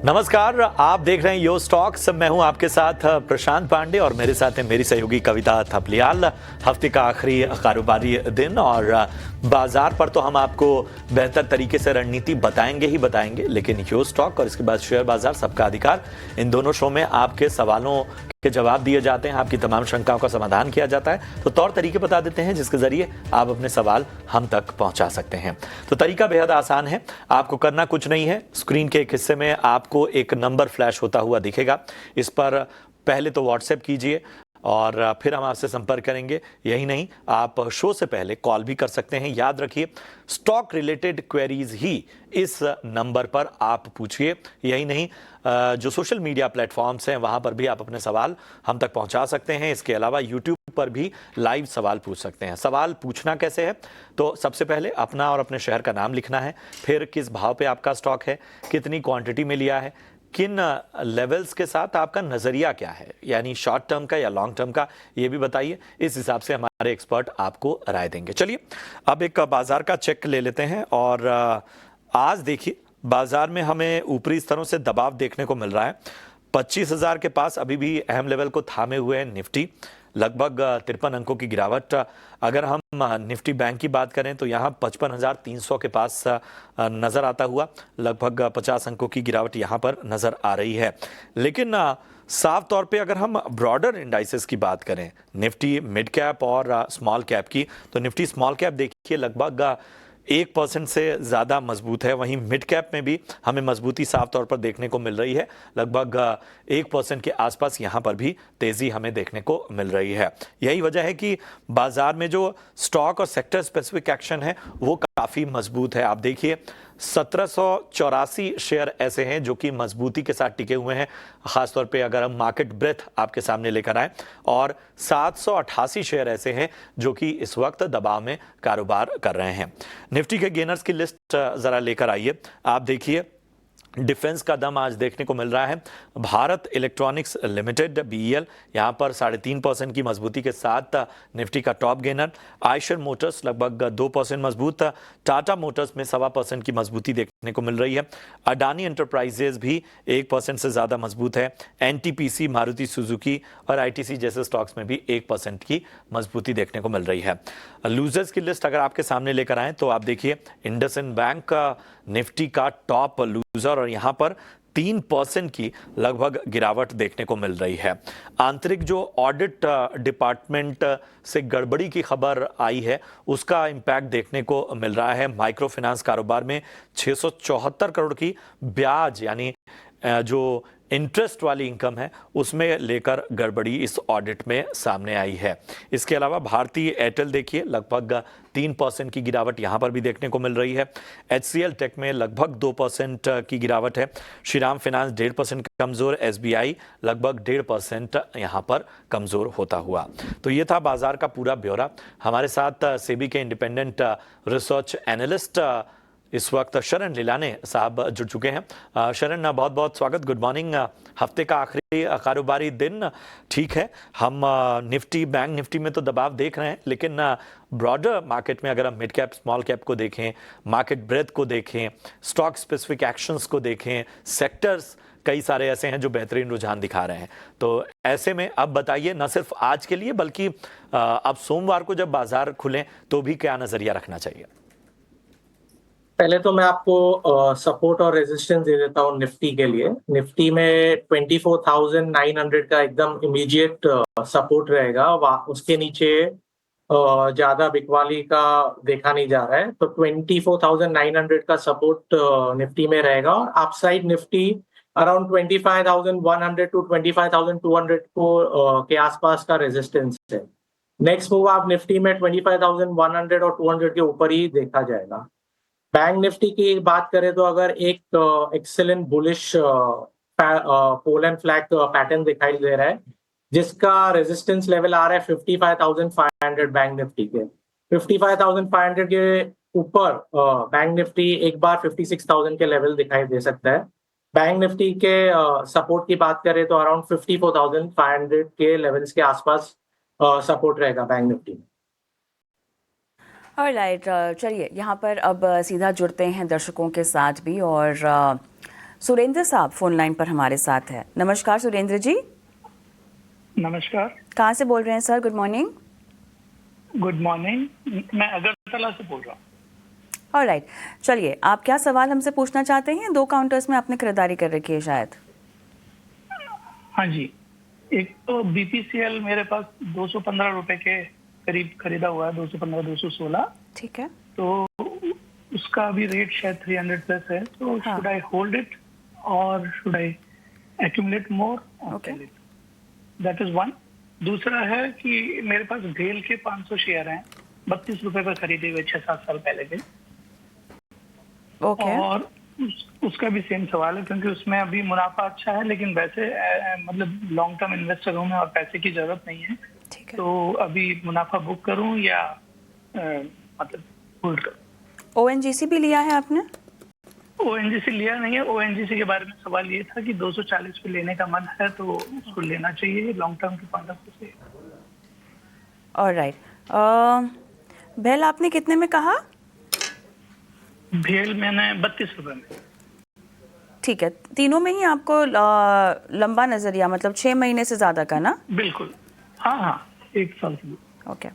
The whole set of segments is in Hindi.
नमस्कार, आप देख रहे हैं यो स्टॉक्स। मैं हूं आपके साथ प्रशांत पांडे और मेरे साथ है मेरी सहयोगी कविता थपलियाल। हफ्ते का आखिरी कारोबारी दिन और बाजार पर तो हम आपको बेहतर तरीके से रणनीति बताएंगे ही बताएंगे, लेकिन यो स्टॉक और इसके बाद शेयर बाजार सबका अधिकार, इन दोनों शो में आपके सवालों के जवाब दिए जाते हैं, आपकी तमाम शंकाओं का समाधान किया जाता है। तो तौर तरीके बता देते हैं जिसके जरिए आप अपने सवाल हम तक पहुंचा सकते हैं। तो तरीका बेहद आसान है, आपको करना कुछ नहीं है। स्क्रीन के एक हिस्से में आपको एक नंबर फ्लैश होता हुआ दिखेगा, इस पर पहले तो व्हाट्सएप कीजिए और फिर हम आपसे संपर्क करेंगे। यही नहीं, आप शो से पहले कॉल भी कर सकते हैं। याद रखिए, स्टॉक रिलेटेड क्वेरीज ही इस नंबर पर आप पूछिए। यही नहीं, जो सोशल मीडिया प्लेटफॉर्म्स हैं वहां पर भी आप अपने सवाल हम तक पहुंचा सकते हैं। इसके अलावा यूट्यूब पर भी लाइव सवाल पूछ सकते हैं। सवाल पूछना कैसे है, तो सबसे पहले अपना और अपने शहर का नाम लिखना है, फिर किस भाव पे आपका स्टॉक है, कितनी क्वांटिटी में लिया है, किन लेवल्स के साथ आपका नजरिया क्या है, यानी शॉर्ट टर्म का या लॉन्ग टर्म का, ये भी बताइए। इस हिसाब से हमारे एक्सपर्ट आपको राय देंगे। चलिए अब एक बाजार का चेक ले लेते हैं और आज देखिए बाजार में हमें ऊपरी स्तरों से दबाव देखने को मिल रहा है। 25,000 के पास अभी भी अहम लेवल को थामे हुए हैं निफ्टी, लगभग 53 अंकों की गिरावट। अगर हम निफ्टी बैंक की बात करें तो यहाँ 55,300 के पास नजर आता हुआ, लगभग 50 अंकों की गिरावट यहाँ पर नजर आ रही है। लेकिन साफ तौर पे अगर हम ब्रॉडर इंडाइसेस की बात करें, निफ्टी मिड कैप और स्मॉल कैप की, तो निफ्टी स्मॉल कैप देखिए लगभग 1% से ज़्यादा मजबूत है। वहीं मिड कैप में भी हमें मजबूती साफ तौर पर देखने को मिल रही है, लगभग 1% के आसपास यहाँ पर भी तेज़ी हमें देखने को मिल रही है। यही वजह है कि बाजार में जो स्टॉक और सेक्टर स्पेसिफिक एक्शन है वो काफ़ी मजबूत है। आप देखिए 1784 शेयर ऐसे हैं जो कि मजबूती के साथ टिके हुए हैं, खासतौर पे अगर हम मार्केट ब्रेथ आपके सामने लेकर आए, और 788 शेयर ऐसे हैं जो कि इस वक्त दबाव में कारोबार कर रहे हैं। निफ्टी के गेनर्स की लिस्ट जरा लेकर आइए। आप देखिए डिफेंस का दम आज देखने को मिल रहा है। भारत इलेक्ट्रॉनिक्स लिमिटेड बीईएल यहाँ पर 3.5% की मजबूती के साथ निफ्टी का टॉप गेनर। आयशर मोटर्स लगभग 2% मजबूत। टाटा मोटर्स में 1.25% की मजबूती देखने को मिल रही है। अडानी एंटरप्राइजेज भी 1% से ज़्यादा मजबूत है। एनटीपीसी, मारुति सुजुकी और आईटीसी जैसे स्टॉक्स में भी 1% की मजबूती देखने को मिल रही है। लूजर्स की लिस्ट अगर आपके सामने लेकर आए तो आप देखिए इंडसइंड बैंक का निफ्टी का टॉप लूजर और यहां पर 3% की लगभग गिरावट देखने को मिल रही है। आंतरिक जो ऑडिट डिपार्टमेंट से गड़बड़ी की खबर आई है उसका इंपैक्ट देखने को मिल रहा है। माइक्रो फाइनेंस कारोबार में 674 करोड़ की ब्याज यानी जो इंटरेस्ट वाली इनकम है उसमें लेकर गड़बड़ी इस ऑडिट में सामने आई है। इसके अलावा भारतीय एयरटेल देखिए लगभग 3% की गिरावट यहां पर भी देखने को मिल रही है। HCL टेक में लगभग 2% की गिरावट है। श्रीराम फाइनेंस 1.5% कमजोर, SBI लगभग 1.5% यहां पर कमजोर होता हुआ। तो ये था बाजार का पूरा ब्यौरा। हमारे साथ सेबी के इंडिपेंडेंट रिसर्च एनालिस्ट इस वक्त शरण लीलाने साहब जुड़ चुके हैं। शरण, बहुत बहुत स्वागत, गुड मॉर्निंग। हफ्ते का आखिरी कारोबारी दिन, ठीक है, हम निफ्टी बैंक निफ्टी में तो दबाव देख रहे हैं, लेकिन ब्रॉडर मार्केट में अगर हम मिड कैप स्मॉल कैप को देखें, मार्केट ब्रेथ को देखें, स्टॉक स्पेसिफिक एक्शंस को देखें, सेक्टर्स कई सारे ऐसे हैं जो बेहतरीन रुझान दिखा रहे हैं। तो ऐसे में अब बताइए, न सिर्फ आज के लिए बल्कि अब सोमवार को जब बाजार खुलें तो भी क्या नजरिया रखना चाहिए? पहले तो मैं आपको सपोर्ट और रेजिस्टेंस दे देता हूँ निफ्टी के लिए। निफ्टी में 24,900 का एकदम इमीडिएट सपोर्ट रहेगा। उसके नीचे ज्यादा बिकवाली का देखा नहीं जा रहा है, तो 24,900 का सपोर्ट निफ्टी में रहेगा। और अपसाइड निफ्टी अराउंड 25,100 टू 25,200 को के आसपास का रेजिस्टेंस है। नेक्स्ट मूव आप निफ्टी में 25,100 और 200 के ऊपर ही देखा जाएगा। बैंक निफ्टी की बात करें तो अगर एक excellent bullish pole and flag pattern दिखाई दे रहा है, जिसका रेजिस्टेंस लेवल आ रहा है 55,500 बैंक निफ्टी के। 55,500 के ऊपर बैंक निफ्टी एक बार 56,000 के लेवल दिखाई दे सकता है। बैंक निफ्टी के सपोर्ट की बात करें तो अराउंड 54,500 के लेवल्स के आसपास सपोर्ट रहेगा बैंक निफ्टी में। ऑलराइट, चलिए यहाँ पर अब सीधा जुड़ते हैं दर्शकों के साथ भी। और सुरेंद्र साहब फोन लाइन पर हमारे साथ है। नमस्कार सुरेंद्र जी। नमस्कार। कहाँ से बोल रहे हैं sir? Good morning. Good morning, मैं अगरतला से बोल रहा हूँ। ऑलराइट, चलिए आप क्या सवाल हमसे पूछना चाहते हैं? 2 काउंटर्स में आपने खरीदारी कर रखी है शायद। हाँ जी, एक तो बीपीसीएल मेरे पास 215 रुपए के करीब खरीदा हुआ है, 215 216। ठीक है। तो उसका अभी रेट शायद 300 प्लस है, तो हाँ। शुड आई होल्ड इट और should I accumulate more? Okay. That is one. दूसरा है कि मेरे पास भेल के 500 शेयर हैं, 32 रुपए पर खरीदे हुए 6-7 साल पहले के। ओके। और उसका भी सेम सवाल है, क्योंकि उसमें अभी मुनाफा अच्छा है, लेकिन वैसे मतलब लॉन्ग टर्म इन्वेस्टर हूँ मैं और पैसे की जरूरत नहीं है। ठीक है। तो अभी मुनाफा बुक करूँ या मतलब होल्ड करूँ? ओएनजीसी भी लिया है आपने? ओएनजीसी लिया नहीं है। ओएनजीसी के बारे में सवाल ये था कि 240 पे लेने का मन है, तो उसको लेना चाहिए लॉन्ग टर्म के पॉइंट ऑफ व्यू से। ऑलराइट, भेल आपने कितने में कहा? भेल मैंने 32 रुपए में। ठीक है, तीनों में ही आपको लंबा नजरिया, मतलब 6 महीने से ज्यादा का ना? बिल्कुल, हाँ हाँ, 1 साल के लिए। ओके,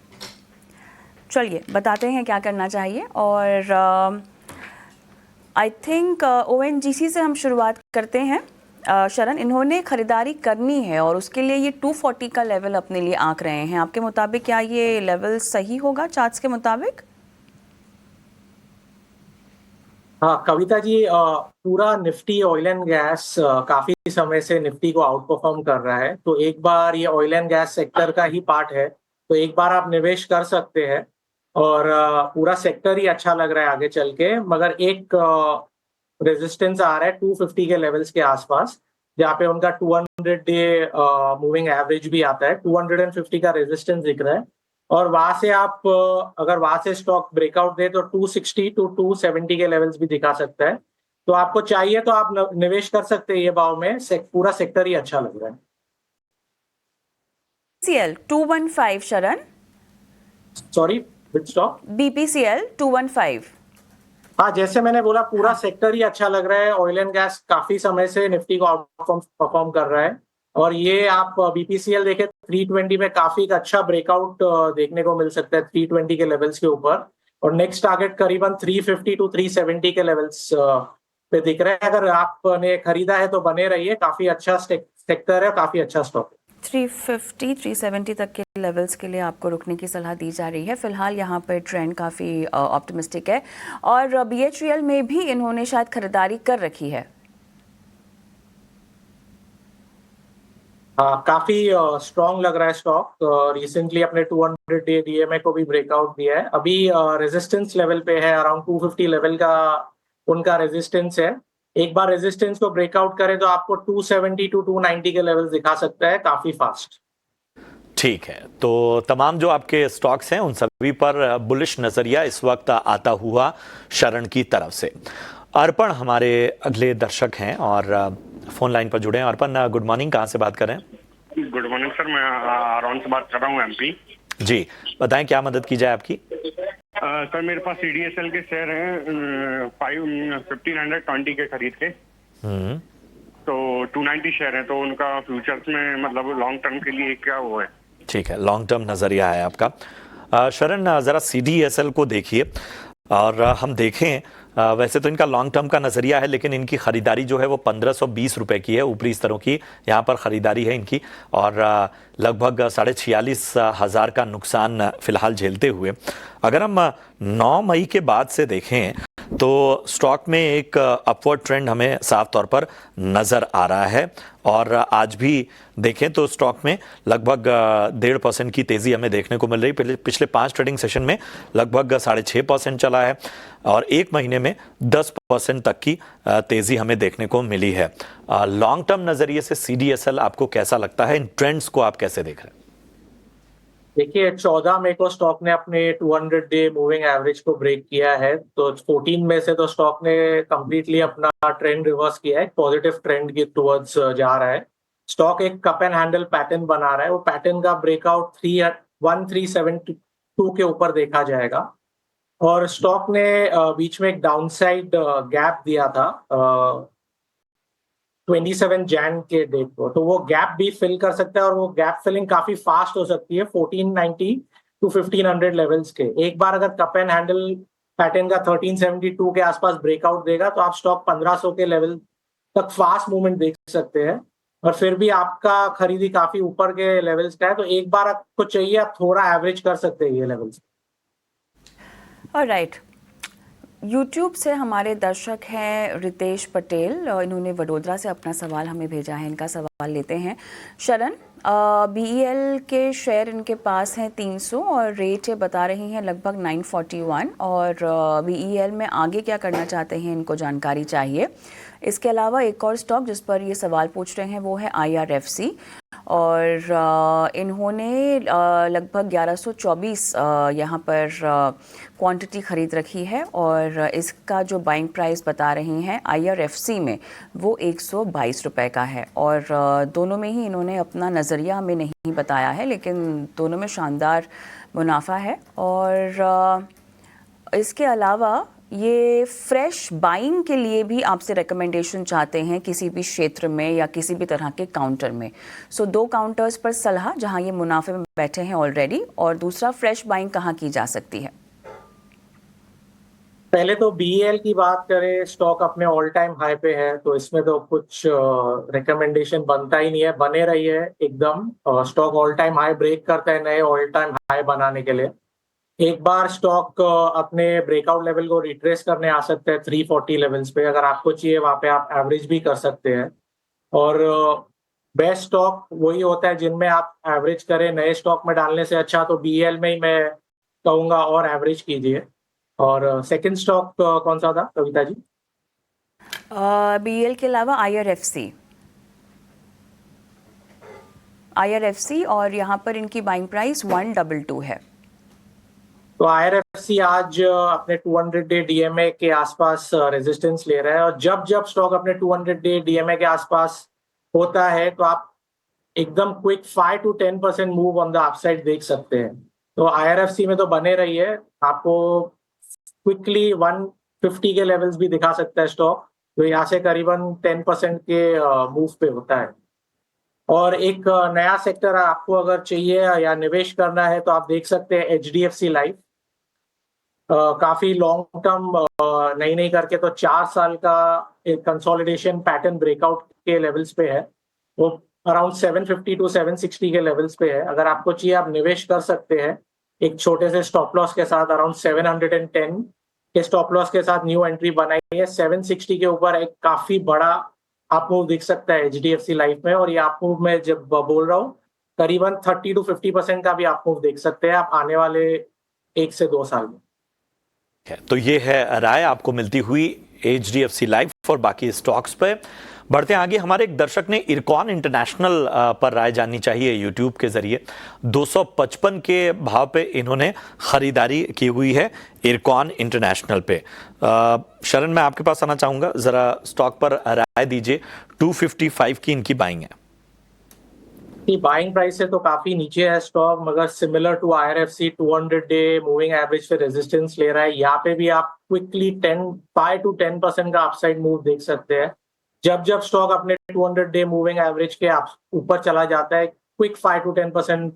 चलिए बताते हैं क्या करना चाहिए। और आई थिंक ओएनजीसी से हम शुरुआत करते हैं। शरण, इन्होंने खरीदारी करनी है और उसके लिए ये 240 का लेवल अपने लिए आंक रहे हैं। आपके मुताबिक क्या ये लेवल सही होगा चार्ट्स के मुताबिक? हाँ कविता जी, पूरा निफ्टी ऑयल एंड गैस काफी समय से निफ्टी को आउट परफॉर्म कर रहा है, तो एक बार ये ऑयल एंड गैस सेक्टर का ही पार्ट है, तो एक बार आप निवेश कर सकते हैं। और पूरा सेक्टर ही अच्छा लग रहा है आगे चल के, मगर एक रेजिस्टेंस आ रहा है 250 के लेवल्स के आसपास, जहाँ पे उनका 200 डे मूविंग एवरेज भी आता है। 250 का रेजिस्टेंस दिख रहा है, और वहां से आप अगर वहां से स्टॉक ब्रेकआउट दे तो 260 टू 270 के लेवल्स भी दिखा सकता है। तो आपको चाहिए तो आप निवेश कर सकते हैं ये भाव में। पूरा सेक्टर ही अच्छा लग रहा है। बीपीसीएल 215 शरण। सॉरी, विच स्टॉक? बीपीसीएल 215। हाँ, जैसे मैंने बोला पूरा सेक्टर ही अच्छा लग रहा है। ऑयल एंड गैस काफी समय से निफ्टी को आउट परफॉर्म कर रहा है, और ये आप बीपीसीएल देखें 320 में काफी एक अच्छा ब्रेकआउट देखने को मिल सकता है 320 के लेवल्स के ऊपर, और नेक्स्ट टारगेट करीबन 350 टू 370 के लेवल्स पे दिख रहा है। अगर आपने खरीदा है तो बने रहिए, काफी अच्छा सेक्टर है, काफी अच्छा स्टॉक है। 350 370 तक के लेवल्स के लिए आपको रुकने की सलाह दी जा रही है। फिलहाल यहाँ पर ट्रेंड काफ़ी ऑप्टिमिस्टिक है, और बीएचईएल में भी इन्होंने शायद खरीदारी कर रखी है। हाँ, काफी स्ट्रॉन्ग लग रहा है स्टॉक। रिसेंटली अपने 200 डे डीएमए को भी ब्रेकआउट दिया है। अभी रेजिस्टेंस लेवल पे है, अराउंड 250 लेवल का उनका रेजिस्टेंस है। एक बार रेजिस्टेंस को ब्रेकआउट करे तो आपको 270 टू 290 के लेवल्स दिखा सकता है काफी फास्ट। ठीक है, तो तमाम जो आपके स्टॉक्स हैं उन सभी पर बुलिश नजरिया इस वक्त आता हुआ शरण की तरफ से। अर्पण हमारे अगले दर्शक हैं और फोन लाइन पर जुड़े हैं। अर्पण, गुड मॉर्निंग, कहाँ से बात कर रहे हैं? गुड मॉर्निंग सर, मैं आराम से बात कर रहा हूँ, एमपी। जी, बताएं क्या मदद की जाए आपकी? सर मेरे पास सीडीएसएल के शेयर हैं 1520 के खरीद के, तो 290 शेयर हैं, तो उनका फ्यूचर्स में मतलब लॉन्ग टर्म के लिए क्या वो है? ठीक है, लॉन्ग टर्म नजरिया है आपका। शरण, जरा सीडीएसएल को देखिए और हम देखें, वैसे तो इनका लॉन्ग टर्म का नजरिया है, लेकिन इनकी खरीदारी जो है वो 1520 रुपए की है, ऊपरी स्तरों की यहाँ पर खरीदारी है इनकी, और लगभग 46,500 का नुकसान फिलहाल झेलते हुए। अगर हम 9 मई के बाद से देखें तो स्टॉक में एक अपवर्ड ट्रेंड हमें साफ तौर पर नज़र आ रहा है, और आज भी देखें तो स्टॉक में लगभग 1.5% की तेज़ी हमें देखने को मिल रही। पिछले 5 ट्रेडिंग सेशन में लगभग 6.5% चला है, और 1 महीने में 10% तक की तेज़ी हमें देखने को मिली है। लॉन्ग टर्म नज़रिए से सीडीएसएल आपको कैसा लगता है? इन ट्रेंड्स को आप कैसे देख रहे हैं? देखिए, 14 मई को स्टॉक ने अपने 200 डे मूविंग एवरेज को ब्रेक किया है, तो 14 में से तो स्टॉक ने कंप्लीटली अपना ट्रेंड रिवर्स किया है, पॉजिटिव ट्रेंड की टुवर्ड्स जा रहा है। स्टॉक एक कप एंड हैंडल पैटर्न बना रहा है, वो पैटर्न का ब्रेकआउट 1372 के ऊपर देखा जाएगा। और स्टॉक ने बीच में एक डाउनसाइड गैप दिया था 27 जैन के डेट को, तो वो गैप भी फिल कर सकता है और वो गैप फिलिंग काफी फास्ट हो सकती है 1490 टू 1500 लेवल्स के। एक बार अगर कप एंड हैंडल पैटर्न का 1372 के आसपास ब्रेकआउट देगा तो आप स्टॉक 1500 के लेवल तक फास्ट मूवमेंट देख सकते हैं, और फिर भी आपका खरीदी काफी ऊपर के लेवल्स का है, तो एक बार आपको चाहिए आप थोड़ा एवरेज कर सकते हैं ये लेवल्स। ऑलराइट, यूट्यूब से हमारे दर्शक हैं रितेश पटेल, इन्होंने वडोदरा से अपना सवाल हमें भेजा है। इनका सवाल लेते हैं। शरण, बीईएल के शेयर इनके पास हैं 300 और रेट ये बता रही हैं लगभग 941, और बीईएल में आगे क्या करना चाहते हैं इनको जानकारी चाहिए। इसके अलावा एक और स्टॉक जिस पर ये सवाल पूछ रहे हैं वो है IRFC, और इन्होंने लगभग 1124 यहाँ पर क्वांटिटी ख़रीद रखी है, और इसका जो बाइंग प्राइस बता रही हैं IRFC में वो 122 रुपये का है, और दोनों में ही इन्होंने अपना नज़रिया हमें नहीं बताया है, लेकिन दोनों में शानदार मुनाफा है। और इसके अलावा ये फ्रेश बाइंग के लिए भी आपसे रिकमेंडेशन चाहते हैं किसी भी क्षेत्र में या किसी भी तरह के काउंटर में। सो 2 काउंटर्स पर सलाह जहां ये मुनाफे में बैठे हैं ऑलरेडी, और दूसरा फ्रेश बाइंग कहां की जा सकती है। पहले तो बीईएल की बात करें, स्टॉक अपने ऑल टाइम हाई पे है, तो इसमें तो कुछ रिकमेंडेशन बनता ही नहीं है, बने रही है एकदम। Stock all time high break करता है नए ऑल टाइम हाई बनाने के लिए। एक बार स्टॉक अपने ब्रेकआउट लेवल को रिट्रेस करने आ सकते हैं 340 लेवल्स पे, अगर आपको चाहिए वहां पे आप एवरेज भी कर सकते हैं। और बेस्ट स्टॉक वही होता है जिनमें आप एवरेज करें, नए स्टॉक में डालने से अच्छा तो बीईएल में ही मैं कहूंगा और एवरेज कीजिए। और सेकंड स्टॉक कौन सा था कविता जी? बीईएल के अलावा IRFC, और यहाँ पर इनकी बाइंग प्राइस 122 है। तो IRFC आज अपने 200 डे डीएमए के आसपास रेजिस्टेंस ले रहा है, और जब जब स्टॉक अपने 200 डे डीएमए के आसपास होता है तो आप एकदम quick 5 to 10% move on the upside देख सकते हैं। तो IRFC में तो बने रही है, आपको क्विकली 150 के लेवल्स भी दिखा सकता है स्टॉक, तो यहाँ से करीबन 10% के मूव पे होता है। और एक नया सेक्टर आपको अगर चाहिए या निवेश करना है तो आप देख सकते हैं HDFC लाइफ, काफी लॉन्ग टर्म नहीं करके तो 4 साल का एक कंसोलिडेशन पैटर्न ब्रेकआउट के लेवल्स पे है, वो अराउंड 750 to 760 के लेवल्स पे है। अगर आपको चाहिए आप निवेश कर सकते हैं एक छोटे से स्टॉप लॉस के साथ, अराउंड 710 के स्टॉप लॉस के साथ न्यू एंट्री बनाई है। 760 के ऊपर एक काफी बड़ा आप मूव दिख सकता है HDFC लाइफ में, और ये आप मूव में जब बोल रहा हूँ करीबन 30 to 50% का भी आप मूव देख सकते हैं आप आने वाले 1 से 2 साल में। तो ये है राय आपको मिलती हुई HDFC लाइफ और बाकी स्टॉक्स पे। बढ़ते आगे, हमारे एक दर्शक ने इरकॉन इंटरनेशनल पर राय जाननी चाहिए यूट्यूब के जरिए। 255 के भाव पे इन्होंने खरीदारी की हुई है इरकॉन इंटरनेशनल पे। शरण, मैं आपके पास आना चाहूंगा, जरा स्टॉक पर राय दीजिए। 255 की इनकी बाइंग है। बाइंग प्राइस से तो काफी नीचे है स्टॉक, मगर similar to IRFC 200 day moving average पे रेजिस्टेंस ले रहा है। यहाँ पे भी आप क्विकली 5 to 10% का अपसाइड मूव देख सकते हैं। जब जब स्टॉक अपने 200 डे मूविंग एवरेज के ऊपर चला जाता है, क्विक 5 to 10%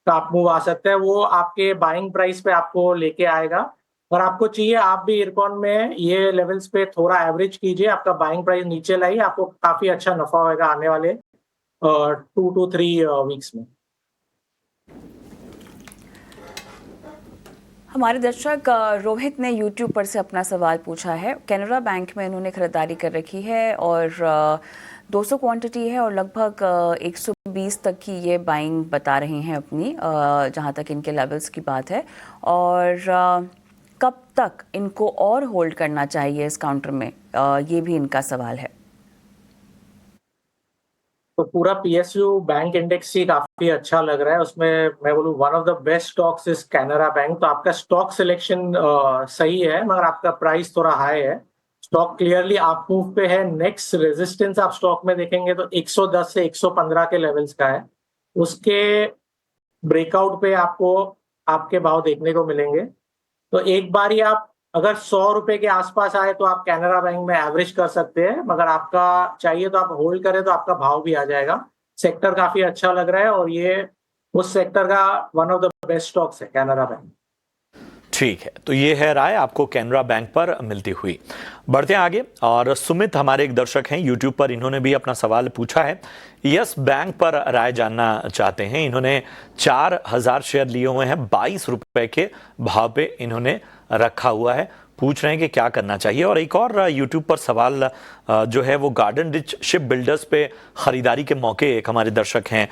का आप मूव आ सकता है, वो आपके बाइंग प्राइस पे आपको लेके आएगा। और आपको चाहिए आप भी इरकॉन में ये लेवल्स पे थोड़ा एवरेज कीजिए, आपका बाइंग प्राइस नीचे लाइए, आपको काफी अच्छा नफा होगा आने वाले 2 to 3 वीक्स में। हमारे दर्शक रोहित ने यूट्यूब पर से अपना सवाल पूछा है। कैनरा बैंक में इन्होंने खरीदारी कर रखी है और 200 क्वांटिटी है और लगभग 120 तक की ये बाइंग बता रहे हैं अपनी, जहां तक इनके लेवल्स की बात है। और कब तक इनको और होल्ड करना चाहिए इस काउंटर में, ये भी इनका सवाल है। तो पूरा PSU बैंक इंडेक्स ही काफी अच्छा लग रहा है, उसमें मैं बोलूँ one of the best stocks is Canara bank. तो आपका स्टॉक सिलेक्शन सही है, मगर आपका प्राइस थोड़ा हाई है। स्टॉक क्लियरली आप मूव पे है। नेक्स्ट रेजिस्टेंस आप स्टॉक में देखेंगे तो 110 से 115 के लेवल्स का है, उसके ब्रेकआउट पे आपको आपके भाव देखने को मिलेंगे। तो एक बार ही आप अगर 100 रुपए के आसपास आए तो आप कैनरा बैंक में एवरेज कर सकते हैं, मगर आपका चाहिए तो आप होल्ड करें तो आपका भाव भी आ जाएगा। सेक्टर काफी अच्छा लग रहा है और ये उस सेक्टर का one of the best stocks है कैनरा बैंक। ठीक है, तो ये है राय आपको कैनरा बैंक पर मिलती हुई। बढ़ते हैं आगे और सुमित हमारे एक दर्शक हैं यूट्यूब पर, इन्होंने भी अपना सवाल पूछा है। यस बैंक पर राय जानना चाहते हैं। इन्होंने 4000 शेयर लिए हुए हैं, 22 रुपए के भाव पे इन्होंने रखा हुआ है। पूछ रहे हैं कि क्या करना चाहिए। और एक और यूट्यूब पर सवाल जो है वो गार्डन रिच शिप बिल्डर्स पे खरीदारी के मौके एक हमारे दर्शक हैं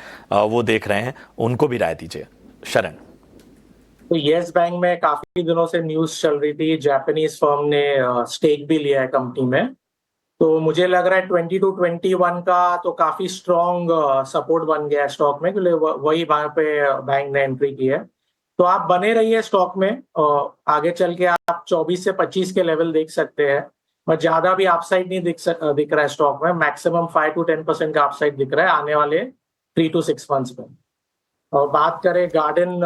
वो देख रहे हैं, उनको भी राय दीजिए। शरण। तो येस बैंक में काफी दिनों से न्यूज चल रही थी, जापानीज फर्म ने स्टेक भी लिया है कंपनी में, तो मुझे लग रहा है 20 to 21 का तो काफी स्ट्रॉन्ग सपोर्ट बन गया है स्टॉक में, क्योंकि वही वहां पे बैंक ने एंट्री की है। तो आप बने रहिए स्टॉक में, आगे चल के आप 24 से 25 के लेवल देख सकते हैं, पर ज्यादा भी अपसाइड नहीं दिख रहा है स्टॉक में। मैक्सिमम 5 to 10% का अपसाइड दिख रहा है आने वाले 3 to 6 मंथ्स में। और बात करें गार्डन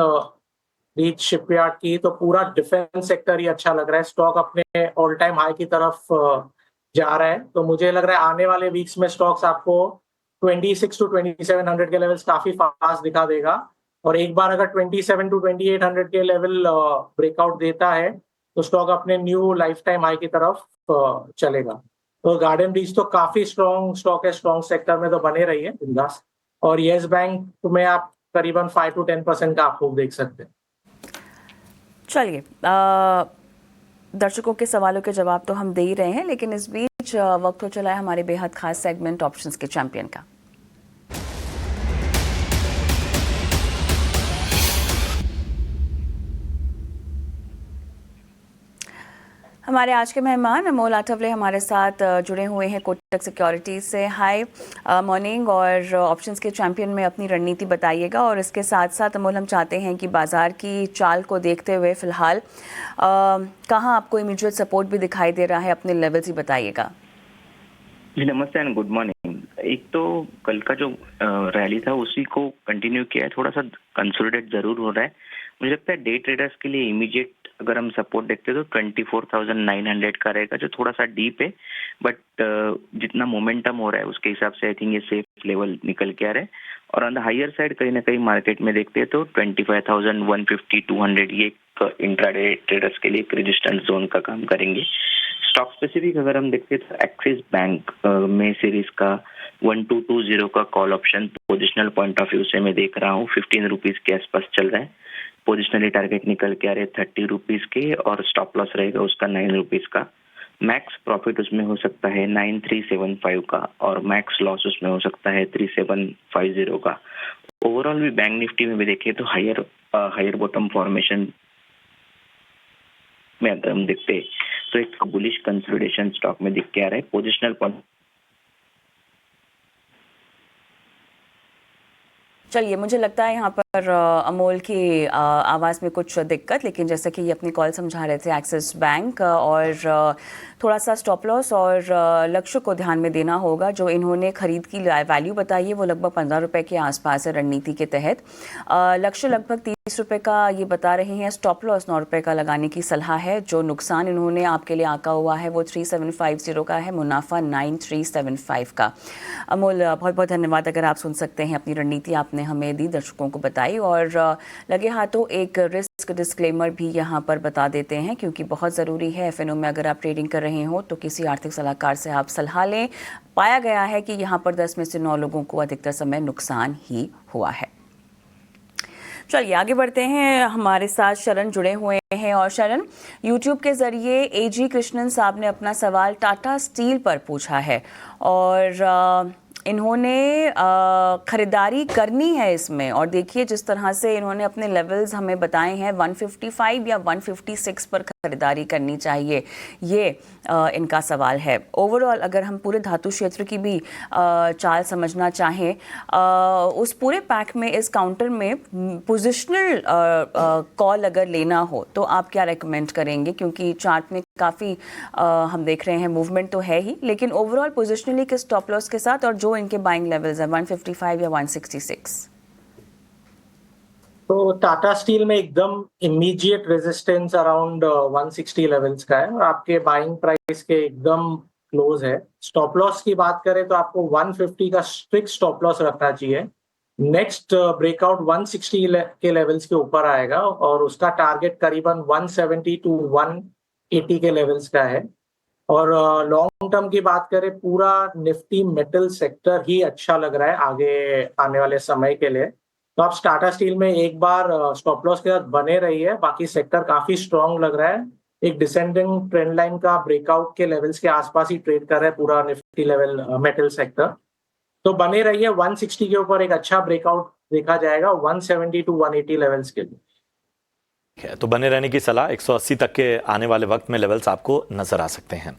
रीच शिपयार्ड की, तो पूरा डिफेंस सेक्टर ही अच्छा लग रहा है। स्टॉक अपने ऑल टाइम हाई की तरफ जा रहा है, तो मुझे लग रहा है आने वाले वीक्स में स्टॉक्स आपको 26 to 2700 के लेवल्स काफी फास्ट दिखा देगा। और एक बार अगर 27 to 2800 के लेवल ब्रेकआउट देता है तो स्टॉक अपने न्यू लाइफ टाइम हाई की तरफ चलेगा। तो गार्डन रीच तो काफी स्ट्रॉन्ग स्टॉक है, स्ट्रॉन्ग सेक्टर में तो बने रहिए बिंदास। और येस बैंक में आप करीबन 5 to 10% का आप मूव देख सकते हैं। चलिए, दर्शकों के सवालों के जवाब तो हम दे ही रहे हैं, लेकिन इस बीच वक्त हो चला है हमारे बेहद खास सेगमेंट ऑप्शंस के चैंपियन का। हमारे आज के मेहमान अमोल आठवले हमारे साथ जुड़े हुए हैं कोटक सिक्योरिटीज से। हाय मॉर्निंग, और ऑप्शंस के चैंपियन में अपनी रणनीति बताइएगा। और इसके साथ साथ अमोल, हम चाहते हैं कि बाजार की चाल को देखते हुए फिलहाल कहाँ आपको इमीडिएट सपोर्ट भी दिखाई दे रहा है, अपने लेवल्स ही बताइएगा। जी नमस्ते एंड गुड मॉर्निंग। एक तो कल का जो रैली था उसी को कंटिन्यू किया है, थोड़ा सा कंसोलिडेट जरूर हो रहा है। मुझे लगता है डे ट्रेडर्स के लिए इमीडिएट अगर हम सपोर्ट देखते हैं तो 24,900 का रहेगा, जो थोड़ा सा डीप है, बट जितना मोमेंटम हो रहा है उसके हिसाब से आई थिंक ये सेफ लेवल निकल के आ रहा है। और ऑन द हायर साइड कहीं ना कहीं मार्केट में देखते हैं तो 25,150, 200 ये इंट्राडे ट्रेडर्स के लिए एक रेजिस्टेंस जोन का काम करेंगे। स्टॉक स्पेसिफिक अगर हम देखते हैं तो एक्सिस बैंक में सीरीज का 1220 का call option positional point of view से मैं देख रहा हूँ 15 रुपीज के आसपास चल रहा है। पोजिशनली टारगेट निकल के आ रहे 30 रुपीज के, और स्टॉप लॉस रहेगा उसका 9 रुपीज का। मैक्स प्रॉफिट उसमें हो सकता है 9375 का, और मैक्स लॉस उसमें हो सकता है 3750 का। ओवरऑल भी बैंक निफ्टी में भी देखें तो हायर बॉटम फॉर्मेशन में अगर हम देखते तो एक बुलिश कंसोलिडेशन स्टॉक में दिख के आ रहा है। पोजिशनल पॉइंट चलिए, मुझे लगता है यहाँ पर अमोल की आवाज़ में कुछ दिक्कत, लेकिन जैसे कि ये अपनी कॉल समझा रहे थे एक्सिस बैंक, और थोड़ा सा स्टॉप लॉस और लक्ष्य को ध्यान में देना होगा। जो इन्होंने खरीद की वैल्यू बताई है वो लगभग 15 रुपये के आसपास है रणनीति के तहत। लक्ष्य लगभग 30 रुपये का ये बता रहे हैं। स्टॉप लॉस 9 रुपये का लगाने की सलाह है। जो नुकसान इन्होंने आपके लिए आंका हुआ है वो 3750 का है, मुनाफा 9375 का। अमोल, बहुत बहुत धन्यवाद। अगर आप सुन सकते हैं, अपनी रणनीति आपने हमें दी, दर्शकों को बताई, और लगे हाथों एक रिस्क डिस्क्लेमर भी यहाँ पर बता देते हैं, क्योंकि बहुत ज़रूरी है एफएनओ में अगर आप ट्रेडिंग कर रहे हो तो किसी आर्थिक सलाहकार से आप सलाह लें। पाया गया है कि यहाँ पर 10 में से 9 लोगों को अधिकतर समय नुकसान ही हुआ है। चलिए आगे बढ़ते हैं। हमारे साथ शरण जुड़े हुए हैं, और शरण, यूट्यूब के जरिए एजी कृष्णन साहब ने अपना सवाल टाटा स्टील पर पूछा है, और इन्होंने ख़रीदारी करनी है इसमें। और देखिए जिस तरह से इन्होंने अपने लेवल्स हमें बताए हैं, 155 या 156 पर ख़रीदारी करनी चाहिए, ये इनका सवाल है। ओवरऑल अगर हम पूरे धातु क्षेत्र की भी चाल समझना चाहें, उस पूरे पैक में इस काउंटर में पोजिशनल कॉल अगर लेना हो तो आप क्या रेकमेंड करेंगे? क्योंकि चार्ट में काफ़ी हम देख रहे हैं मूवमेंट तो है ही, लेकिन ओवरऑल पोजिशनली के स्टॉप लॉस के साथ, और जो इनके बाइंग लेवल्स है 155 या 166। तो टाटा स्टील में एकदम इमीडिएट रेजिस्टेंस अराउंड 160 लेवल्स का है और आपके बाइंग प्राइस के एकदम क्लोज है। स्टॉप लॉस की बात करें तो आपको 150 का स्ट्रिक्ट स्टॉप लॉस रखना चाहिए। नेक्स्ट ब्रेकआउट 160 के लेवल्स के ऊपर आएगा और उसका टारगेट करीबन 170 टू 180 के लेवल्स का है। और लॉन्ग टर्म की बात करें पूरा निफ्टी मेटल सेक्टर ही अच्छा लग रहा है आगे आने वाले समय के लिए। तो आप टाटा स्टील में एक बार स्टॉप लॉस के साथ बने रहिए, बाकी सेक्टर काफी स्ट्रांग लग रहा है। एक डिसेंडिंग ट्रेंड लाइन का ब्रेकआउट के लेवल्स के आसपास ही ट्रेड कर रहा है पूरा निफ्टी लेवल मेटल सेक्टर। तो बने रहिए, 160 के ऊपर एक अच्छा ब्रेकआउट देखा जाएगा 170 टू 180 लेवल्स के लिए। तो बने रहने की सलाह, 180 तक के आने वाले वक्त में लेवल्स आपको नजर आ सकते हैं।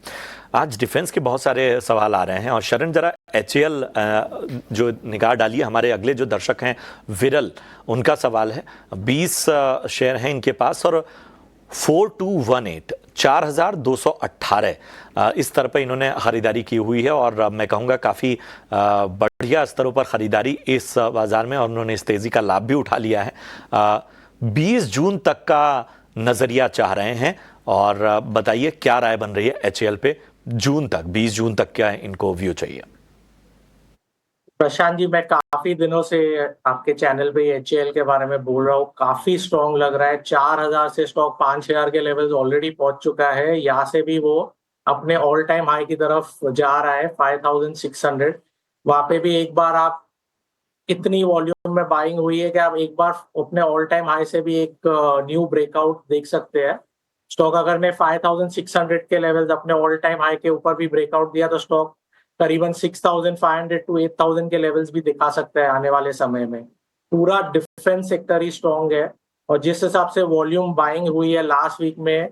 आज डिफेंस के बहुत सारे सवाल आ रहे हैं और शरण जरा HAL जो निगाह डालिए। हमारे अगले जो दर्शक हैं विरल, उनका सवाल है। 20 शेयर हैं इनके पास और 4218 4218 इस स्तर पर इन्होंने खरीदारी की हुई है और मैं कहूँगा काफ़ी बढ़िया स्तरों पर खरीदारी इस बाजार में, और उन्होंने इस तेज़ी का लाभ भी उठा लिया है। 20 जून तक का नजरिया चाह रहे हैं और बताइए क्या राय बन रही है HAL पे जून तक, 20 जून तक क्या इनको व्यू चाहिए? प्रशांत जी, मैं काफी दिनों से आपके चैनल पे HAL के बारे में बोल रहा हूँ, काफी स्ट्रॉन्ग लग रहा है। 4000 से स्टॉक 5000 के लेवल्स ऑलरेडी पहुंच चुका है। यहाँ से भी वो अपने ऑल टाइम हाई की तरफ जा रहा है 5600। वहां पे भी एक बार आप इतनी वॉल्यूम में बाइंग हुई है कि आप एक बार अपने ऑल टाइम हाई से भी एक न्यू ब्रेकआउट देख सकते हैं। स्टॉक अगर ने 5600 के लेवल्स अपने ऑल टाइम हाई के ऊपर भी ब्रेकआउट दिया तो स्टॉक करीबन 6500 टू 8000 के लेवल्स भी दिखा सकता है आने वाले समय में। पूरा डिफेंस सेक्टर ही स्ट्रॉन्ग है और जिस हिसाब से वॉल्यूम बाइंग हुई है लास्ट वीक में,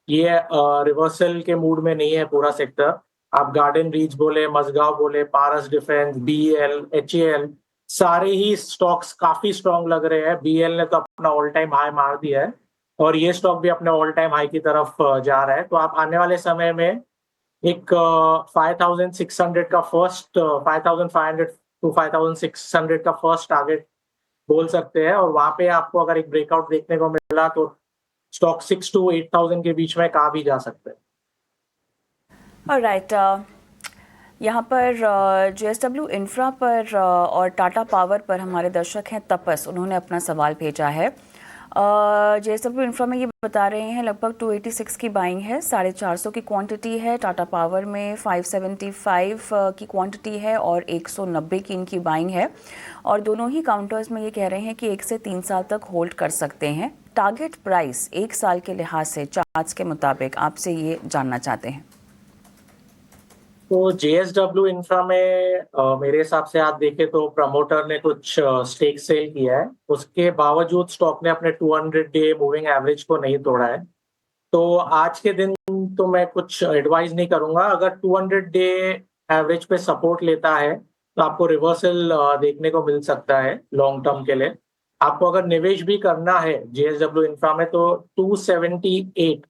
ये रिवर्सल के मूड में नहीं है पूरा सेक्टर। आप गार्डन रीच बोले, मजगांव बोले, पारस डिफेंस, BEL, HAL, सारे ही स्टॉक्स काफी स्ट्रॉन्ग लग रहे हैं। BEL ने तो अपना ऑल टाइम हाई मार दिया है और ये स्टॉक भी अपने ऑल टाइम हाई की तरफ जा रहा है। तो आप आने वाले समय में एक 5600 का फर्स्ट 5500 टू 5600 का फर्स्ट टारगेट बोल सकते हैं और वहां पे आपको अगर एक ब्रेकआउट देखने को मिला तो स्टॉक 6 टू 8000 के बीच में कहा भी जा सकते हैं। ऑलराइट, यहाँ पर JSW इंफ्रा पर और टाटा पावर पर हमारे दर्शक हैं तपस, उन्होंने अपना सवाल भेजा है। JSW इंफ्रा में ये बता रहे हैं लगभग 286 की बाइंग है, 450 की क्वांटिटी है। टाटा पावर में 575 की क्वांटिटी है और 190 की इनकी बाइंग है और दोनों ही काउंटर्स में ये कह रहे हैं कि 1 से 3 साल तक होल्ड कर सकते हैं। टारगेट प्राइस 1 साल के लिहाज से चार्ट्स के मुताबिक आपसे ये जानना चाहते हैं। तो JSW इंफ्रा में मेरे हिसाब से आप देखें तो प्रमोटर ने कुछ स्टेक सेल किया है, उसके बावजूद स्टॉक ने अपने 200 डे मूविंग एवरेज को नहीं तोड़ा है। तो आज के दिन तो मैं कुछ एडवाइस नहीं करूंगा। अगर 200 डे एवरेज पे सपोर्ट लेता है तो आपको रिवर्सल देखने को मिल सकता है लॉन्ग टर्म के लिए। आपको अगर निवेश भी करना है JSW इंफ्रा में तो 278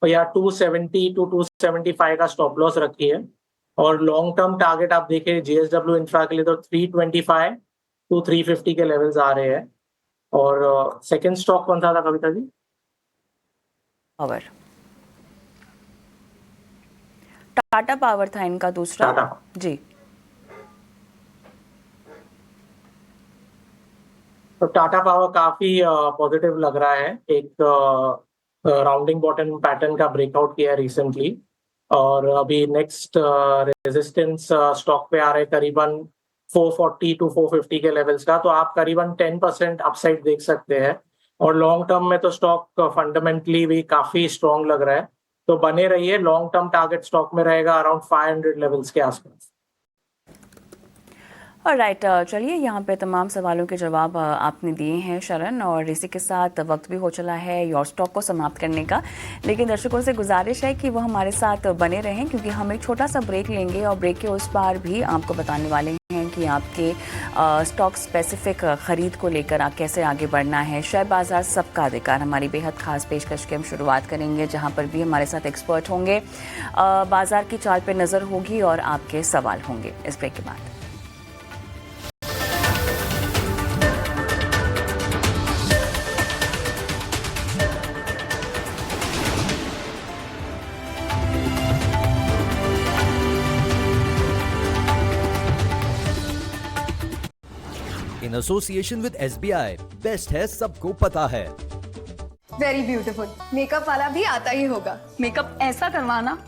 या 270 टू 275 का स्टॉप लॉस रखिए और लॉन्ग टर्म टारगेट आप देखें JSW इंफ्रा के लिए तो 325 टू 350 के लेवल्स आ रहे हैं। और सेकंड स्टॉक कौन सा था कविता जी? पावर, टाटा पावर था इनका दूसरा। टाटा जी, तो टाटा पावर काफी पॉजिटिव लग रहा है। एक राउंडिंग बॉटम पैटर्न का ब्रेकआउट किया है रिसेंटली और अभी नेक्स्ट रेजिस्टेंस स्टॉक पे आ रहे करीबन 440 टू 450 के लेवल्स का। तो आप करीबन 10% अपसाइड देख सकते हैं और लॉन्ग टर्म में तो स्टॉक फंडामेंटली भी काफी स्ट्रॉन्ग लग रहा है। तो बने रहिए, लॉन्ग टर्म टारगेट स्टॉक में रहेगा अराउंड 500 लेवल्स के आसपास। ऑलराइट, चलिए यहाँ पे तमाम सवालों के जवाब आपने दिए हैं शरण, और इसी के साथ वक्त भी हो चला है योर स्टॉक को समाप्त करने का। लेकिन दर्शकों से गुजारिश है कि वो हमारे साथ बने रहें क्योंकि हम एक छोटा सा ब्रेक लेंगे और ब्रेक के उस पार भी आपको बताने वाले हैं कि आपके स्टॉक स्पेसिफिक ख़रीद को लेकर कैसे आगे बढ़ना है। शेयर बाज़ार सबका अधिकार हमारी बेहद ख़ास पेशकश की हम शुरुआत करेंगे जहाँ पर भी हमारे साथ एक्सपर्ट होंगे, बाज़ार की चाल पर नज़र होगी और आपके सवाल होंगे इस ब्रेक के बाद। In association with SBI। Best है सबको पता है। Very beautiful. मेकअप वाला भी आता ही होगा। मेकअप ऐसा करवाना